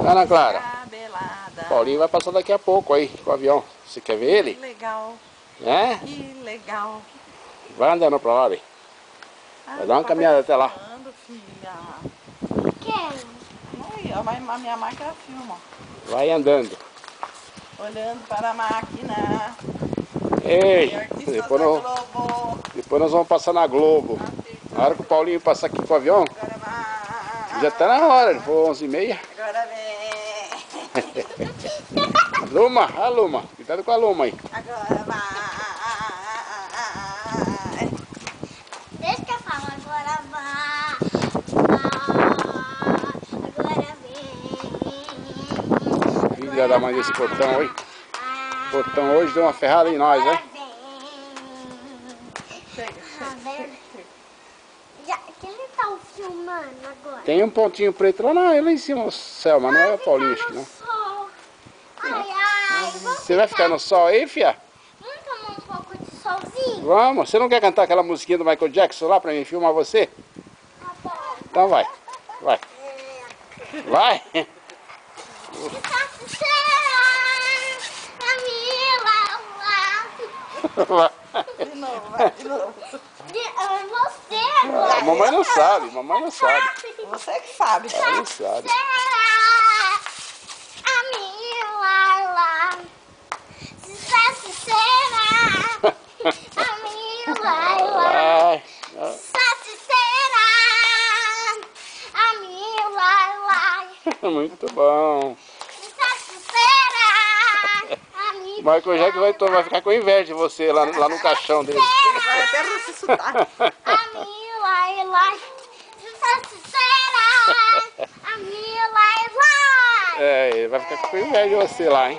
Ana Clara, Cabelada. Paulinho vai passar daqui a pouco aí com o avião. Você quer ver ele? Que legal, É? que legal. Vai andando pra lá, velho. Vai dar uma caminhada até lá. Filmando, filha. Quem? Aí, ó, a minha máquina filma, ó. Vai andando. Olhando para a máquina. Ei, Artistas depois da nós, Globo. depois nós vamos passar na Globo. Na hora que o Paulinho passar aqui com o avião, Agora vai. já tá na hora, ele foi 11h30. Agora vem. Luma, a Luma, cuidado com a Luma aí. Agora vai. Deixa que eu falo, agora vai. Agora vem. Filha da mãe desse portão aí. O portão hoje deu uma ferrada em nós, né? Chega, chega. Já, que ele tá filmando agora? Tem um pontinho preto lá em cima no céu, mas não é o Paulinho, acho que não. Sol. Ai, ai, vamos Você vai ficar no sol aí, fia? Vamos tomar um pouco de solzinho? Vamos. Você não quer cantar aquela musiquinha do Michael Jackson lá pra mim filmar você? Tá bom. Então vai. Vai. Vai. Vai. De novo, vai, de novo. Você agora. Mamãe não sabe, mamãe não sabe. Você que sabe. Ela não sabe. Vai. Muito bom. Michael Jackson vai ficar com inveja de você lá no caixão dele. Vai até ressuscitar. É, ele vai ficar com inveja de você lá, hein?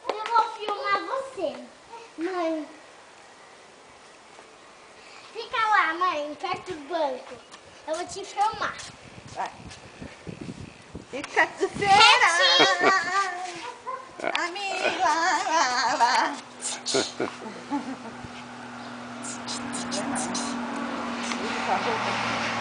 Eu vou filmar você, mãe. Fica lá, mãe, perto do banco. Eu vou te filmar. Vai. Fica de cera. Amiga, lá. Acabou.